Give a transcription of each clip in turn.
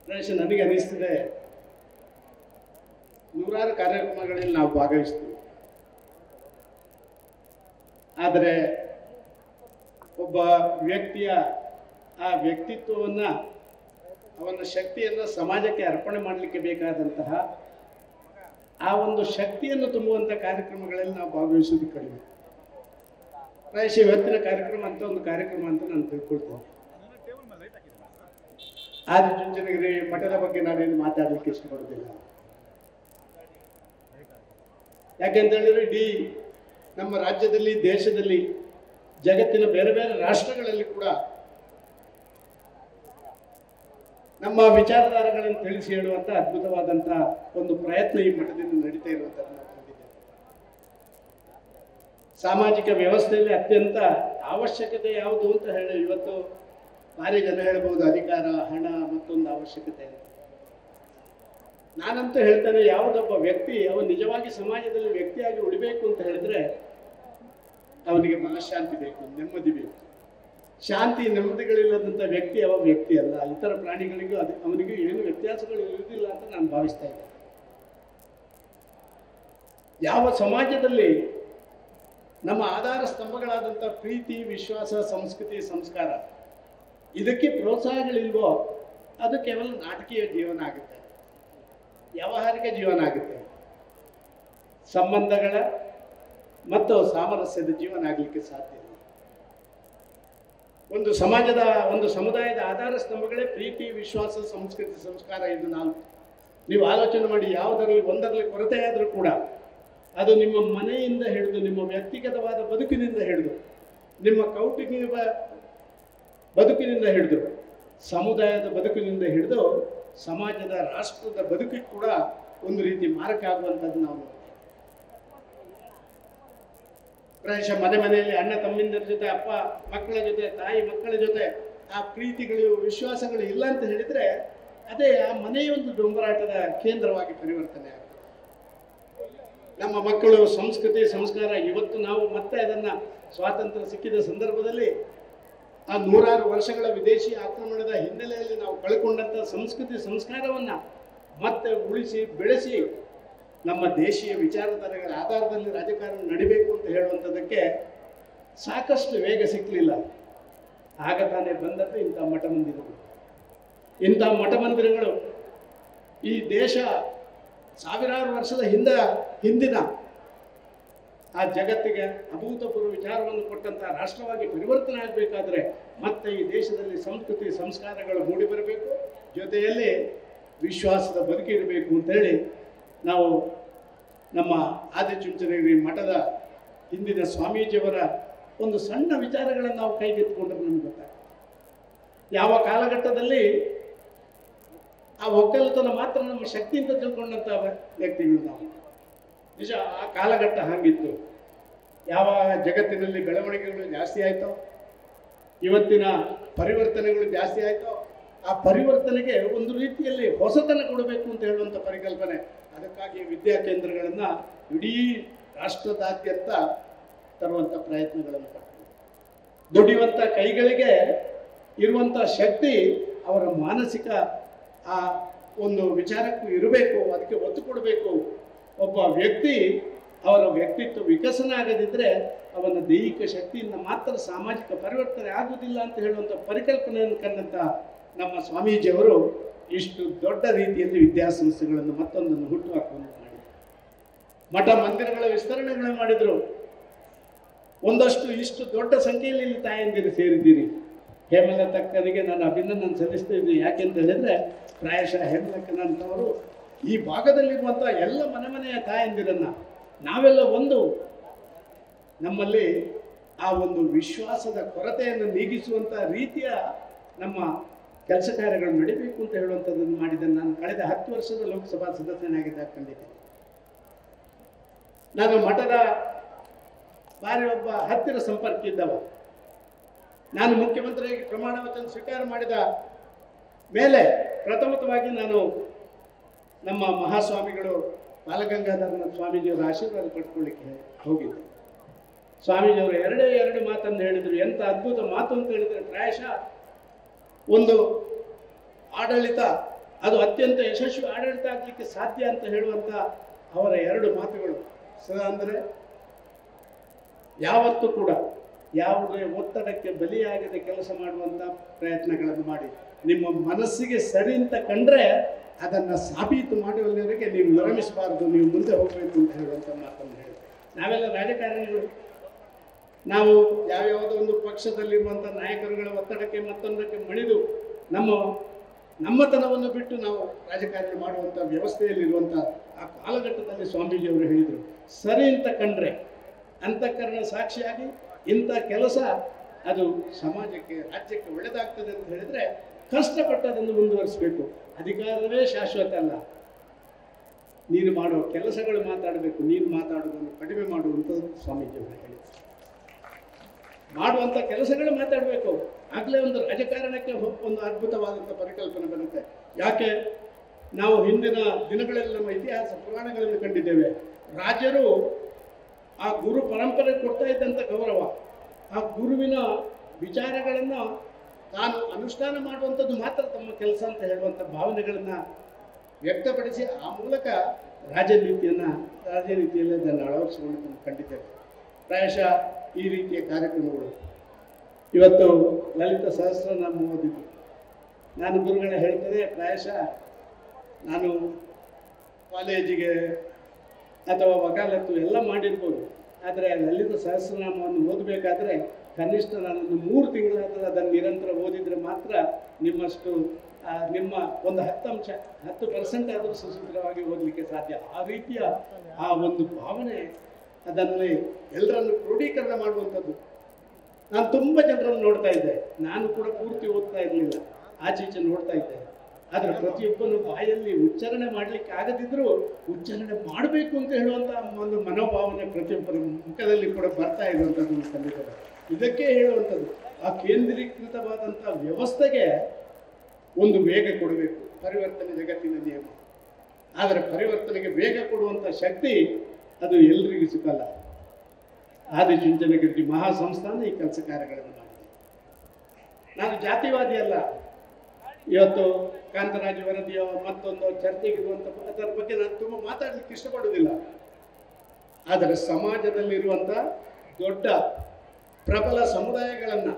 ಪ್ರಾಯಶಃ ನನಗೆ ಅನಿಸ್ತದೆ, ನೂರಾರು ಕಾರ್ಯಕ್ರಮಗಳಲ್ಲಿ ನಾವು ಭಾಗವಹಿಸ್ತೀವಿ. ಆದರೆ ಒಬ್ಬ ವ್ಯಕ್ತಿಯ ಆ ವ್ಯಕ್ತಿತ್ವವನ್ನು, ಅವನ ಶಕ್ತಿಯನ್ನು ಸಮಾಜಕ್ಕೆ ಅರ್ಪಣೆ ಮಾಡಲಿಕ್ಕೆ ಬೇಕಾದಂತಹ ಆ ಒಂದು ಶಕ್ತಿಯನ್ನು ತುಂಬುವಂಥ ಕಾರ್ಯಕ್ರಮಗಳಲ್ಲಿ ನಾವು ಭಾಗವಹಿಸೋದು ಕಡಿಮೆ. ಪ್ರಾಯಶಃ ಇವತ್ತಿನ ಕಾರ್ಯಕ್ರಮ ಅಂತ ಒಂದು ಕಾರ್ಯಕ್ರಮ ಅಂತ ನಾನು ತಿಳ್ಕೊಳ್ತೇನೆ. ಆದಿಚುಂಚನಗಿರಿ ಮಠದ ಬಗ್ಗೆ ನಾನೇನು ಮಾತಾಡಲಿಕ್ಕೆ ಇಷ್ಟಪಡೋದಿಲ್ಲ. ಯಾಕೆಂತ ಹೇಳಿದ್ರೆ ಇಡೀ ನಮ್ಮ ರಾಜ್ಯದಲ್ಲಿ, ದೇಶದಲ್ಲಿ, ಜಗತ್ತಿನ ಬೇರೆ ಬೇರೆ ರಾಷ್ಟ್ರಗಳಲ್ಲಿ ಕೂಡ ನಮ್ಮ ವಿಚಾರಧಾರೆಗಳನ್ನು ತಿಳಿಸಿ ಹೇಳುವಂಥ ಅದ್ಭುತವಾದಂಥ ಒಂದು ಪ್ರಯತ್ನ ಈ ಮಠದಿಂದ ನಡೀತಾ ಇರುವಂಥದ್ದು ನಾವು ಕಂಡಿದ್ದೇವೆ. ಸಾಮಾಜಿಕ ವ್ಯವಸ್ಥೆಯಲ್ಲಿ ಅತ್ಯಂತ ಅವಶ್ಯಕತೆ ಯಾವುದು ಅಂತ ಹೇಳಿ ಇವತ್ತು ಭಾರಿ ಜನ ಹೇಳ್ಬೋದು, ಅಧಿಕಾರ, ಹಣ, ಮತ್ತೊಂದು ಅವಶ್ಯಕತೆ. ನಾನಂತೂ ಹೇಳ್ತೇನೆ, ಯಾವುದೊಬ್ಬ ವ್ಯಕ್ತಿ ಅವನು ನಿಜವಾಗಿ ಸಮಾಜದಲ್ಲಿ ವ್ಯಕ್ತಿಯಾಗಿ ಉಳಿಬೇಕು ಅಂತ ಹೇಳಿದ್ರೆ ಅವನಿಗೆ ಮನಃಶಾಂತಿ ಬೇಕು, ನೆಮ್ಮದಿ ಬೇಕು. ಶಾಂತಿ ನೆಮ್ಮದಿಗಳಿಲ್ಲದಂಥ ವ್ಯಕ್ತಿ ಅವ ವ್ಯಕ್ತಿ ಅಲ್ಲ. ಇತರ ಪ್ರಾಣಿಗಳಿಗೂ ಅವನಿಗೂ ಏನು ವ್ಯತ್ಯಾಸಗಳು ಇರುವುದಿಲ್ಲ ಅಂತ ನಾನು ಭಾವಿಸ್ತಾ ಇದ್ದೆ. ಯಾವ ಸಮಾಜದಲ್ಲಿ ನಮ್ಮ ಆಧಾರ ಸ್ತಂಭಗಳಾದಂಥ ಪ್ರೀತಿ, ವಿಶ್ವಾಸ, ಸಂಸ್ಕೃತಿ, ಸಂಸ್ಕಾರ ಇದಕ್ಕೆ ಪ್ರೋತ್ಸಾಹಗಳಿಲ್ವೋ ಅದು ಕೇವಲ ನಾಟಕೀಯ ಜೀವನ ಆಗುತ್ತೆ, ವ್ಯಾವಹಾರಿಕ ಜೀವನ ಆಗುತ್ತೆ. ಸಂಬಂಧಗಳ ಮತ್ತು ಸಾಮರಸ್ಯದ ಜೀವನ ಆಗಲಿಕ್ಕೆ ಸಾಧ್ಯ ಇಲ್ಲ. ಒಂದು ಸಮಾಜದ, ಒಂದು ಸಮುದಾಯದ ಆಧಾರ ಸ್ತಂಭಗಳೇ ಪ್ರೀತಿ, ವಿಶ್ವಾಸ, ಸಂಸ್ಕೃತಿ, ಸಂಸ್ಕಾರ. ಇದು ನೀವು ಆಲೋಚನೆ ಮಾಡಿ, ಯಾವುದರಲ್ಲಿ ಒಂದರಲ್ಲಿ ಕೊರತೆ ಆದರೂ ಕೂಡ ಅದು ನಿಮ್ಮ ಮನೆಯಿಂದ ಹಿಡಿದು, ನಿಮ್ಮ ವ್ಯಕ್ತಿಗತವಾದ ಬದುಕಿನಿಂದ ಹಿಡಿದು, ನಿಮ್ಮ ಕೌಟುಂಬಿಕ ಬದುಕಿನಿಂದ ಹಿಡಿದು, ಸಮುದಾಯದ ಬದುಕಿನಿಂದ ಹಿಡಿದು ಸಮಾಜದ, ರಾಷ್ಟ್ರದ ಬದುಕಿಗೆ ಕೂಡ ಒಂದು ರೀತಿ ಮಾರಕ ಆಗುವಂಥದ್ದು ನಾವು ನೋಡ್ತೇವೆ. ಪ್ರಾಯಶಃ ಮನೆಯಲ್ಲಿ ಅಣ್ಣ ತಮ್ಮಿಂದರ ಜೊತೆ, ಅಪ್ಪ ಮಕ್ಕಳ ಜೊತೆ, ತಾಯಿ ಮಕ್ಕಳ ಜೊತೆ ಆ ಪ್ರೀತಿಗಳು, ವಿಶ್ವಾಸಗಳು ಇಲ್ಲ ಅಂತ ಹೇಳಿದ್ರೆ ಅದೇ ಆ ಮನೆಯ ಒಂದು ಡೊಂಬರಾಟದ ಕೇಂದ್ರವಾಗಿ ಪರಿವರ್ತನೆ ಆಗುತ್ತೆ. ನಮ್ಮ ಮಕ್ಕಳು ಸಂಸ್ಕೃತಿ, ಸಂಸ್ಕಾರ ಇವತ್ತು ನಾವು ಮತ್ತೆ ಅದನ್ನ ಸ್ವಾತಂತ್ರ್ಯ ಸಿಕ್ಕಿದ ಸಂದರ್ಭದಲ್ಲಿ ಆ ನೂರಾರು ವರ್ಷಗಳ ವಿದೇಶಿ ಆಕ್ರಮಣದ ಹಿನ್ನೆಲೆಯಲ್ಲಿ ನಾವು ಕಳ್ಕೊಂಡಂಥ ಸಂಸ್ಕೃತಿ, ಸಂಸ್ಕಾರವನ್ನು ಮತ್ತೆ ಉಳಿಸಿ ಬೆಳೆಸಿ ನಮ್ಮ ದೇಶೀಯ ವಿಚಾರಧಾರೆಗಳ ಆಧಾರದಲ್ಲಿ ರಾಜಕಾರಣ ನಡಿಬೇಕು ಅಂತ ಹೇಳುವಂಥದ್ದಕ್ಕೆ ಸಾಕಷ್ಟು ವೇಗ ಸಿಕ್ಕಲಿಲ್ಲ. ಆಗ ತಾನೇ ಬಂದದ್ದು ಇಂಥ ಮಠ ಮಂದಿರಗಳು. ಇಂಥ ಮಠ ಮಂದಿರಗಳು ಈ ದೇಶ ಸಾವಿರಾರು ವರ್ಷದ ಹಿಂದಿನ ಆ ಜಗತ್ತಿಗೆ ಅಭೂತಪೂರ್ವ ವಿಚಾರವನ್ನು ಕೊಟ್ಟಂಥ ರಾಷ್ಟ್ರವಾಗಿ ಪರಿವರ್ತನೆ ಆಗಬೇಕಾದ್ರೆ ಮತ್ತೆ ಈ ದೇಶದಲ್ಲಿ ಸಂಸ್ಕೃತಿ, ಸಂಸ್ಕಾರಗಳು ಮೂಡಿ ಬರಬೇಕು, ಜೊತೆಯಲ್ಲಿ ವಿಶ್ವಾಸದ ಬದುಕಿರಬೇಕು ಅಂತೇಳಿ ನಾವು ನಮ್ಮ ಆದಿಚುಂಚನಗಿರಿ ಮಠದ ಹಿಂದಿನ ಸ್ವಾಮೀಜಿಯವರ ಒಂದು ಸಣ್ಣ ವಿಚಾರಗಳನ್ನು ನಾವು ಕೈಗೆತ್ತಿಕೊಂಡ್ರೆ ನಮ್ಗೆ ಗೊತ್ತಾಗ್ತದೆ. ಯಾವ ಕಾಲಘಟ್ಟದಲ್ಲಿ ಆ ಒಕ್ಕಲತನ ಮಾತ್ರ ನಮ್ಮ ಶಕ್ತಿ ಅಂತ ತಿಳ್ಕೊಂಡಂಥ ವ್ಯಕ್ತಿಗಳು ನಾವು. ನಿಜ, ಆ ಕಾಲಘಟ್ಟ ಹಾಗಿತ್ತು. ಯಾವ ಜಗತ್ತಿನಲ್ಲಿ ಬೆಳವಣಿಗೆಗಳು ಜಾಸ್ತಿ ಆಯಿತೋ, ಇವತ್ತಿನ ಪರಿವರ್ತನೆಗಳು ಜಾಸ್ತಿ ಆಯಿತೋ, ಆ ಪರಿವರ್ತನೆಗೆ ಒಂದು ರೀತಿಯಲ್ಲಿ ಹೊಸತನ ಕೊಡಬೇಕು ಅಂತ ಹೇಳುವಂಥ ಪರಿಕಲ್ಪನೆ. ಅದಕ್ಕಾಗಿ ವಿದ್ಯಾ ಕೇಂದ್ರಗಳನ್ನು ಇಡೀ ರಾಷ್ಟ್ರದಾದ್ಯಂತ ತರುವಂಥ ಪ್ರಯತ್ನಗಳನ್ನು ಪಡ್ತಾರೆ. ದುಡಿಯುವಂಥ ಕೈಗಳಿಗೆ ಇರುವಂಥ ಶಕ್ತಿ ಅವರ ಮಾನಸಿಕ ಆ ಒಂದು ವಿಚಾರಕ್ಕೂ ಇರಬೇಕು, ಅದಕ್ಕೆ ಒತ್ತು ಕೊಡಬೇಕು. ಒಬ್ಬ ವ್ಯಕ್ತಿ ಅವರ ವ್ಯಕ್ತಿತ್ವ ವಿಕಸನ ಆಗದಿದ್ದರೆ ಅವನ ದೈಹಿಕ ಶಕ್ತಿಯಿಂದ ಮಾತ್ರ ಸಾಮಾಜಿಕ ಪರಿವರ್ತನೆ ಆಗುವುದಿಲ್ಲ ಅಂತ ಹೇಳುವಂಥ ಪರಿಕಲ್ಪನೆಯನ್ನು ಕಂಡಂಥ ನಮ್ಮ ಸ್ವಾಮೀಜಿಯವರು ಇಷ್ಟು ದೊಡ್ಡ ರೀತಿಯಲ್ಲಿ ವಿದ್ಯಾಸಂಸ್ಥೆಗಳನ್ನು ಮತ್ತೊಂದನ್ನು ಹುಟ್ಟುಹಾಕುವಂತೆ ಮಾಡಿದರು. ಮಠ ಮಂದಿರಗಳ ವಿಸ್ತರಣೆಗಳನ್ನು ಮಾಡಿದರು. ಒಂದಷ್ಟು ಇಷ್ಟು ದೊಡ್ಡ ಸಂಖ್ಯೆಯಲ್ಲಿ ಇಲ್ಲಿ ತಾಯಂದಿರು ಸೇರಿದ್ದೀರಿ. ಹೇಮಲತಕ್ಕನಿಗೆ ನಾನು ಅಭಿನಂದನೆ ಸಲ್ಲಿಸ್ತಾ ಇದ್ದೀನಿ. ಯಾಕೆಂತ ಹೇಳಿದ್ರೆ ಪ್ರಾಯಶಃ ಹೇಮಲಕ್ಕನಂತವರು ಈ ಭಾಗದಲ್ಲಿರುವಂಥ ಎಲ್ಲ ಮನೆಯ ತಾಯಂದಿರನ್ನು ನಾವೆಲ್ಲ ಒಂದು, ನಮ್ಮಲ್ಲಿ ಆ ಒಂದು ವಿಶ್ವಾಸದ ಕೊರತೆಯನ್ನು ನೀಗಿಸುವಂಥ ರೀತಿಯ ನಮ್ಮ ಕೆಲಸ ಕಾರ್ಯಗಳು ನಡೀಬೇಕು ಅಂತ ಹೇಳುವಂಥದ್ದನ್ನು ಮಾಡಿದ್ದನ್ನು ನಾನು ಕಳೆದ 10 ವರ್ಷದ ಲೋಕಸಭಾ ಸದಸ್ಯನಾಗಿದ್ದಾಗ ಕಂಡಿದ್ದೇನೆ. ನಾನು ಮಠದ ಬಾರಿ ಒಬ್ಬ ಹತ್ತಿರ ಸಂಪರ್ಕ ಇದ್ದವ. ನಾನು ಮುಖ್ಯಮಂತ್ರಿಯಾಗಿ ಪ್ರಮಾಣ ವಚನ ಸ್ವೀಕಾರ ಮಾಡಿದ ಮೇಲೆ ಪ್ರಥಮವಾಗಿ ನಾನು ನಮ್ಮ ಮಹಾಸ್ವಾಮಿಗಳು ಬಾಲಗಂಗಾಧರನ ಸ್ವಾಮೀಜಿಯವರ ಆಶೀರ್ವಾದ ಪಡ್ಕೊಳ್ಳಿಕ್ಕೆ ಹೋಗಿದ್ದೆ. ಸ್ವಾಮೀಜಿಯವರು ಎರಡು ಮಾತನ್ನು ಹೇಳಿದರು. ಎಂಥ ಅದ್ಭುತ ಮಾತು ಅಂತ ಹೇಳಿದರೆ, ಪ್ರಾಯಶಃ ಒಂದು ಆಡಳಿತ ಅದು ಅತ್ಯಂತ ಯಶಸ್ವಿ ಆಡಳಿತ ಆಗಲಿಕ್ಕೆ ಸಾಧ್ಯ ಅಂತ ಹೇಳುವಂಥ ಅವರ ಎರಡು ಮಾತುಗಳು ಸದಾ ಅಂದರೆ ಯಾವತ್ತೂ ಕೂಡ ಯಾವುದೇ ಒತ್ತಡಕ್ಕೆ ಬಲಿಯಾಗದೆ ಕೆಲಸ ಮಾಡುವಂಥ ಪ್ರಯತ್ನಗಳನ್ನು ಮಾಡಿ ನಿಮ್ಮ ಮನಸ್ಸಿಗೆ ಸರಿ ಅಂತ ಕಂಡ್ರೆ ಅದನ್ನು ಸಾಬೀತು ಮಾಡುವಲ್ಲಿವರೆಗೆ ನೀವು ವಿರಮಿಸಬಾರದು, ನೀವು ಮುಂದೆ ಹೋಗಬೇಕು ಅಂತ ಹೇಳುವಂಥ ಮಾತನ್ನು ಹೇಳಿ ನಾವೆಲ್ಲ ರಾಜಕಾರಣಿಗಳು, ನಾವು ಯಾವ್ಯಾವುದೋ ಒಂದು ಪಕ್ಷದಲ್ಲಿರುವಂಥ ನಾಯಕರುಗಳ ಒತ್ತಡಕ್ಕೆ ಮತ್ತೊಂದಕ್ಕೆ ಮಣಿದು ನಮ್ಮತನವನ್ನು ಬಿಟ್ಟು ನಾವು ರಾಜಕಾರಣ ಮಾಡುವಂಥ ವ್ಯವಸ್ಥೆಯಲ್ಲಿರುವಂಥ ಆ ಕಾಲಘಟ್ಟದಲ್ಲಿ ಸ್ವಾಮೀಜಿಯವರು ಹೇಳಿದರು, ಸರಿ ಅಂತ ಕಂಡ್ರೆ ಅಂತಃಕರಣ ಸಾಕ್ಷಿಯಾಗಿ ಇಂಥ ಕೆಲಸ ಅದು ಸಮಾಜಕ್ಕೆ ರಾಜ್ಯಕ್ಕೆ ಒಳ್ಳೆಯದಾಗ್ತದೆ ಅಂತ ಹೇಳಿದರೆ ಕಷ್ಟಪಟ್ಟು ಅದನ್ನು ಮುಂದುವರಿಸಬೇಕು. ಅಧಿಕಾರವೇ ಶಾಶ್ವತ ಅಲ್ಲ, ನೀನು ಮಾಡುವ ಕೆಲಸಗಳು ಮಾತಾಡಬೇಕು, ನೀನು ಮಾತಾಡೋದನ್ನು ಕಡಿಮೆ ಮಾಡುವಂಥದ್ದು ಸ್ವಾಮೀಜಿಯವರು ಹೇಳಿ ಮಾಡುವಂಥ ಕೆಲಸಗಳು ಮಾತಾಡಬೇಕು. ಆಗಲೇ ಒಂದು ರಾಜಕಾರಣಕ್ಕೆ ಒಂದು ಅದ್ಭುತವಾದಂಥ ಪರಿಕಲ್ಪನೆ ಬರುತ್ತೆ. ಯಾಕೆ ನಾವು ಹಿಂದಿನ ದಿನಗಳಲ್ಲಿ ನಮ್ಮ ಇತಿಹಾಸ ಪುರಾಣಗಳನ್ನು ಕಂಡಿದ್ದೇವೆ, ರಾಜರು ಆ ಗುರು ಪರಂಪರೆ ಕೊಡ್ತಾ ಇದ್ದಂಥ ಗೌರವ, ಆ ಗುರುವಿನ ವಿಚಾರಗಳನ್ನು ತಾನು ಅನುಷ್ಠಾನ ಮಾಡುವಂಥದ್ದು ಮಾತ್ರ ತಮ್ಮ ಕೆಲಸ ಅಂತ ಹೇಳುವಂಥ ಭಾವನೆಗಳನ್ನು ವ್ಯಕ್ತಪಡಿಸಿ ಆ ಮೂಲಕ ರಾಜನೀತಿಯಲ್ಲಿ ಅದನ್ನು ಅಳವಡಿಸಿಕೊಂಡು ಕಂಡಿದ್ದೇವೆ. ಪ್ರಾಯಶಃ ಈ ರೀತಿಯ ಕಾರ್ಯಕ್ರಮಗಳು ಇವತ್ತು ಲಲಿತ ಸಹಸ್ರನಾಮ ಓದಿದ್ದು ನಾನು ಗುರುಗಳ ಹೇಳ್ತೇನೆ, ಪ್ರಾಯಶಃ ನಾನು ಕಾಲೇಜಿಗೆ ಅಥವಾ ವಕಾಲತ್ತು ಎಲ್ಲ ಮಾಡಿರ್ಬೋದು, ಆದರೆ ಲಲಿತ ಸಹಸ್ರನಾಮವನ್ನು ಓದಬೇಕಾದ್ರೆ ಕನಿಷ್ಠ ನಾನೊಂದು 3 ತಿಂಗಳಾದರೂ ಅದನ್ನು ನಿರಂತರ ಓದಿದರೆ ಮಾತ್ರ ನಿಮ್ಮಷ್ಟು ನಿಮ್ಮ ಒಂದು 10% ಆದರೂ ಸುಸೂತ್ರವಾಗಿ ಓದಲಿಕ್ಕೆ ಸಾಧ್ಯ. ಆ ರೀತಿಯ ಆ ಒಂದು ಭಾವನೆ ಅದನ್ನೇ ಎಲ್ಲರನ್ನು ಕ್ರೋಢೀಕರಣ ಮಾಡುವಂಥದ್ದು. ನಾನು ತುಂಬ ಜನರನ್ನು ನೋಡ್ತಾ ಇದ್ದೆ, ನಾನು ಕೂಡ ಪೂರ್ತಿ ಓದ್ತಾ ಇರಲಿಲ್ಲ, ಆಚೀಚೆ ನೋಡ್ತಾ ಇದ್ದೆ. ಆದರೆ ಪ್ರತಿಯೊಬ್ಬನು ಬಾಯಲ್ಲಿ ಉಚ್ಚಾರಣೆ ಮಾಡಲಿಕ್ಕೆ ಆಗದಿದ್ದರೂ ಉಚ್ಚಾರಣೆ ಮಾಡಬೇಕು ಅಂತ ಹೇಳುವಂಥ ಒಂದು ಮನೋಭಾವನೆ ಪ್ರತಿಯೊಬ್ಬರ ಮುಖದಲ್ಲಿ ಕೂಡ ಬರ್ತಾ ಇರುವಂಥದ್ದು ಕಂಡಿದ್ದಾರೆ. ಇದಕ್ಕೆ ಹೇಳುವಂಥದ್ದು ಆ ಕೇಂದ್ರೀಕೃತವಾದಂಥ ವ್ಯವಸ್ಥೆಗೆ ಒಂದು ವೇಗ ಕೊಡಬೇಕು, ಪರಿವರ್ತನೆ ಜಗತ್ತಿನ ನಿಯಮ. ಆದರೆ ಪರಿವರ್ತನೆಗೆ ವೇಗ ಕೊಡುವಂಥ ಶಕ್ತಿ ಅದು ಎಲ್ರಿಗೂ ಸಿಕ್ಕಲ್ಲ. ಆದಿಚುಂಚನಗಿರಿ ಮಹಾ ಸಂಸ್ಥಾನ ಈ ಕೆಲಸ ಕಾರ್ಯಗಳನ್ನು ಮಾಡಿದೆ. ನಾನು ಜಾತಿವಾದಿ ಅಲ್ಲ, ಇವತ್ತು ಕಾಂತರಾಜ್ ವರದಿಯೋ ಮತ್ತೊಂದು ಚರ್ಚೆಗಿರುವಂಥ ಅದರ ಬಗ್ಗೆ ನಾನು ತುಂಬ ಮಾತಾಡಲಿಕ್ಕೆ ಇಷ್ಟಪಡುವುದಿಲ್ಲ. ಆದರೆ ಸಮಾಜದಲ್ಲಿರುವಂಥ ದೊಡ್ಡ ಪ್ರಬಲ ಸಮುದಾಯಗಳನ್ನು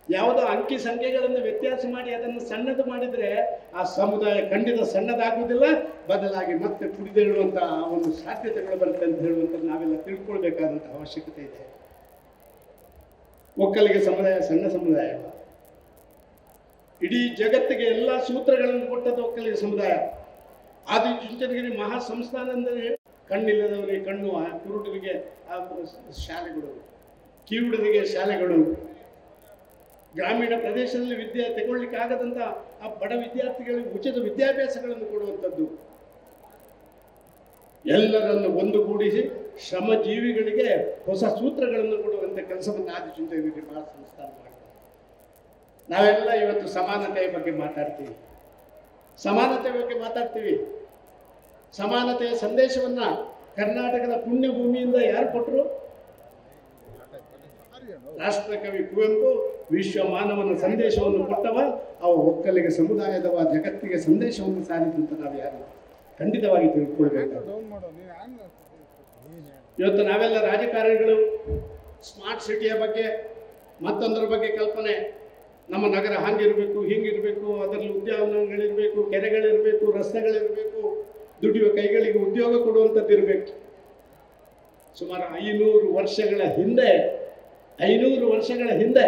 ಯಾವುದೋ ಅಂಕಿ ಸಂಖ್ಯೆಗಳನ್ನು ವ್ಯತ್ಯಾಸ ಮಾಡಿ ಅದನ್ನು ಸಣ್ಣದು ಮಾಡಿದರೆ ಆ ಸಮುದಾಯ ಖಂಡಿತ ಸಣ್ಣದಾಗುವುದಿಲ್ಲ, ಬದಲಾಗಿ ಮತ್ತೆ ಪುಡಿದೇಳುವಂಥ ಒಂದು ಸಾಧ್ಯತೆಗಳು ಬರುತ್ತೆ ಅಂತ ಹೇಳುವಂಥದ್ದು ನಾವೆಲ್ಲ ತಿಳ್ಕೊಳ್ಬೇಕಾದಂಥ ಅವಶ್ಯಕತೆ ಇದೆ. ಒಕ್ಕಲಿಗ ಸಮುದಾಯ ಸಣ್ಣ ಸಮುದಾಯ, ಇಡೀ ಜಗತ್ತಿಗೆ ಎಲ್ಲ ಸೂತ್ರಗಳನ್ನು ಕೊಟ್ಟದ್ದು ಒಕ್ಕಲಿಗ ಸಮುದಾಯ. ಆದಿಚುಂಚನಗಿರಿ ಮಹಾ ಸಂಸ್ಥಾನ ಅಂದರೆ ಕಣ್ಣಿಲ್ಲದವರಿಗೆ ಕಣ್ಣು, ಕುರುಡರಿಗೆ ಶಾಲೆಗಳು, ಕಿವುಡರಿಗೆ ಶಾಲೆಗಳು, ಗ್ರಾಮೀಣ ಪ್ರದೇಶದಲ್ಲಿ ವಿದ್ಯೆ ತಗೊಳ್ಳಿಕ್ಕೆ ಆಗದಂಥ ಆ ಬಡ ವಿದ್ಯಾರ್ಥಿಗಳಿಗೆ ಉಚಿತ ವಿದ್ಯಾಭ್ಯಾಸಗಳನ್ನು ಕೊಡುವಂಥದ್ದು, ಎಲ್ಲರನ್ನು ಒಂದುಗೂಡಿಸಿ ಶ್ರಮಜೀವಿಗಳಿಗೆ ಹೊಸ ಸೂತ್ರಗಳನ್ನು ಕೊಡುವಂಥ ಕೆಲಸವನ್ನು ಆದಿಚುಂಚನಗಿರಿ ಮಹಾ ಸಂಸ್ಥಾನ ಮಾಡಿದೆ. ನಾವೆಲ್ಲ ಇವತ್ತು ಸಮಾನತೆಯ ಬಗ್ಗೆ ಮಾತಾಡ್ತೀವಿ, ಸಮಾನತೆಯ ಸಂದೇಶವನ್ನು ಕರ್ನಾಟಕದ ಪುಣ್ಯ ಭೂಮಿಯಿಂದ ಯಾರು ಕೊಟ್ಟರು? ರಾಷ್ಟ್ರಕವಿ ಕುವೆಂಪು ವಿಶ್ವ ಮಾನವನ ಸಂದೇಶವನ್ನು ಕೊಟ್ಟವ, ಅವ ಒಕ್ಕಲಿಗ ಸಮುದಾಯದವ ಜಗತ್ತಿಗೆ ಸಂದೇಶವನ್ನು ಸಾರಿದಂತ ನಾವು ಯಾರು ಖಂಡಿತವಾಗಿ ತಿಳ್ಕೊಳ್ಬೇಕು. ಇವತ್ತು ನಾವೆಲ್ಲ ರಾಜಕಾರಣಿಗಳು ಸ್ಮಾರ್ಟ್ ಸಿಟಿಯ ಬಗ್ಗೆ ಮತ್ತೊಂದರ ಬಗ್ಗೆ ಕಲ್ಪನೆ, ನಮ್ಮ ನಗರ ಹಾಗಿರಬೇಕು ಹೀಗಿರಬೇಕು, ಅದರಲ್ಲಿ ಉದ್ಯಾನವನಗಳಿರಬೇಕು, ಕೆರೆಗಳಿರಬೇಕು, ರಸ್ತೆಗಳಿರಬೇಕು, ದುಡಿಯುವ ಕೈಗಳಿಗೆ ಉದ್ಯೋಗ ಕೊಡುವಂಥದ್ದು ಇರಬೇಕು. ಸುಮಾರು 500 ವರ್ಷಗಳ ಹಿಂದೆ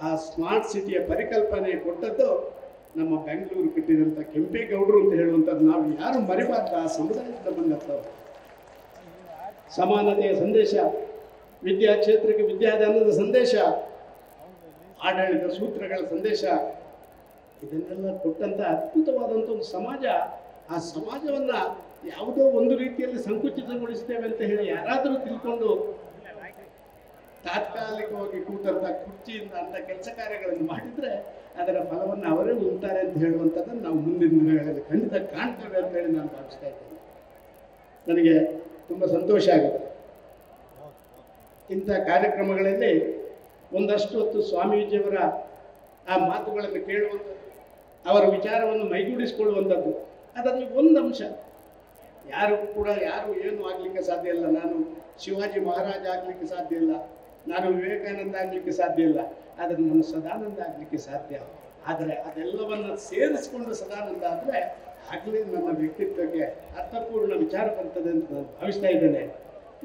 ಆ ಸ್ಮಾರ್ಟ್ ಸಿಟಿಯ ಪರಿಕಲ್ಪನೆ ಕೊಟ್ಟದ್ದು ನಮ್ಮ ಬೆಂಗಳೂರು ಕಟ್ಟಿದಂಥ ಕೆಂಪೇಗೌಡರು ಅಂತ ಹೇಳುವಂಥದ್ದು ನಾವು ಯಾರು ಮರಿಬಾರ್ದು. ಆ ಸಮುದಾಯದಿಂದ ಬಂದಂಥವ್ರು. ಸಮಾನತೆಯ ಸಂದೇಶ, ವಿದ್ಯಾ ಕ್ಷೇತ್ರಕ್ಕೆ ವಿದ್ಯಾದಾನದ ಸಂದೇಶ, ಆಡಳಿತ ಸೂತ್ರಗಳ ಸಂದೇಶ, ಇದನ್ನೆಲ್ಲ ಕೊಟ್ಟಂಥ ಅದ್ಭುತವಾದಂಥ ಒಂದು ಸಮಾಜ. ಆ ಸಮಾಜವನ್ನು ಯಾವುದೋ ಒಂದು ರೀತಿಯಲ್ಲಿ ಸಂಕುಚಿತಗೊಳಿಸ್ತೇವೆ ಅಂತ ಹೇಳಿ ಯಾರಾದರೂ ತಿಳ್ಕೊಂಡು ತಾತ್ಕಾಲಿಕವಾಗಿ ಕೂತಂಥ ಕುರ್ಚಿಯಿಂದ ಅಂಥ ಕೆಲಸ ಕಾರ್ಯಗಳನ್ನು ಮಾಡಿದರೆ ಅದರ ಫಲವನ್ನು ಅವರೇ ಉಂಟಾರೆ ಅಂತ ಹೇಳುವಂಥದ್ದನ್ನು ನಾವು ಮುಂದಿನ ದಿನಗಳಲ್ಲಿ ಖಂಡಿತ ಕಾಣ್ತೇವೆ ಅಂತ ಹೇಳಿ ನಾನು ಭಾವಿಸ್ತಾ ಇದ್ದೇನೆ. ನನಗೆ ತುಂಬ ಸಂತೋಷ ಆಗುತ್ತೆ. ಇಂಥ ಕಾರ್ಯಕ್ರಮಗಳಲ್ಲಿ ಒಂದಷ್ಟು ಹೊತ್ತು ಸ್ವಾಮೀಜಿಯವರ ಆ ಮಾತುಗಳನ್ನು ಕೇಳುವಂಥದ್ದು, ಅವರ ವಿಚಾರವನ್ನು ಮೈಗೂಡಿಸಿಕೊಳ್ಳುವಂಥದ್ದು. ಅದರಲ್ಲಿ ಒಂದು ಅಂಶ, ಯಾರಿಗೂ ಕೂಡ ಯಾರು ಏನು ಆಗಲಿಕ್ಕೆ ಸಾಧ್ಯ ಇಲ್ಲ. ನಾನು ಶಿವಾಜಿ ಮಹಾರಾಜ ಆಗಲಿಕ್ಕೆ ಸಾಧ್ಯ ಇಲ್ಲ, ನಾನು ವಿವೇಕಾನಂದ ಆಗಲಿಕ್ಕೆ ಸಾಧ್ಯ ಇಲ್ಲ, ಆದರೆ ನಾನು ಸದಾನಂದ ಆಗಲಿಕ್ಕೆ ಸಾಧ್ಯ. ಆದರೆ ಅದೆಲ್ಲವನ್ನು ಸೇರಿಸಿಕೊಂಡು ಸದಾನಂದ ಆದರೆ ಆಗಲೇ ನನ್ನ ವ್ಯಕ್ತಿತ್ವಕ್ಕೆ ಅರ್ಥಪೂರ್ಣ ವಿಚಾರ ಬರ್ತದೆ ಅಂತ ನಾನು ಭಾವಿಸ್ತಾ ಇದ್ದೇನೆ.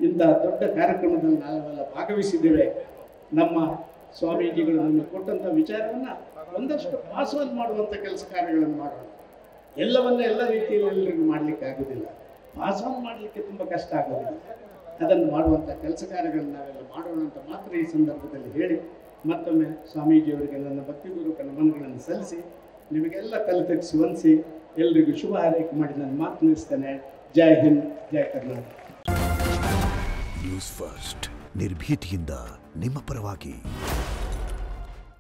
ಇಂಥ ದೊಡ್ಡ ಕಾರ್ಯಕ್ರಮದಲ್ಲಿ ನಾವೆಲ್ಲ ಭಾಗವಹಿಸಿದ್ದೇವೆ. ನಮ್ಮ ಸ್ವಾಮೀಜಿಗಳು ನಮಗೆ ಕೊಟ್ಟಂಥ ವಿಚಾರವನ್ನು ಒಂದಷ್ಟು ಪಾಸ್ವಾನ್ ಮಾಡುವಂಥ ಕೆಲಸ ಕಾರ್ಯಗಳನ್ನು ಮಾಡೋಣ. ಎಲ್ಲವನ್ನ ಎಲ್ಲ ರೀತಿಯಲ್ಲಿ ಎಲ್ಲರಿಗೂ ಮಾಡಲಿಕ್ಕೆ ಆಗೋದಿಲ್ಲ, ಪಾಸ್ವಾನ್ ಮಾಡಲಿಕ್ಕೆ ತುಂಬ ಕಷ್ಟ ಆಗೋದಿಲ್ಲ. ಅದನ್ನು ಮಾಡುವಂಥ ಕೆಲಸ ಕಾರ್ಯಗಳನ್ನು ನಾವೆಲ್ಲ ಮಾಡೋಣ ಅಂತ ಮಾತ್ರ ಈ ಸಂದರ್ಭದಲ್ಲಿ ಹೇಳಿ, ಮತ್ತೊಮ್ಮೆ ಸ್ವಾಮೀಜಿಯವರಿಗೆ ನನ್ನ ಭಕ್ತಿಪೂರ್ವಕ ನಮನಗಳನ್ನು ಸಲ್ಲಿಸಿ ನಿಮಗೆಲ್ಲ ತಲೆತಗ್ಗಿಸಿ ವಂದಿಸಿ ಎಲ್ರಿಗೂ ಶುಭ ಹಾರೈಕೆ ಮಾಡಿ ನಾನು ಮಾತು ನಿಲ್ಲಿಸ್ತೇನೆ. ಜೈ ಹಿಂದ್, ಜೈ ಕರ್ನಾಟಕ. ನ್ಯೂಸ್ ಫಸ್ಟ್, ನಿರ್ಭೀತಿಯಿಂದ ನಿಮ್ಮ ಪರವಾಗಿ.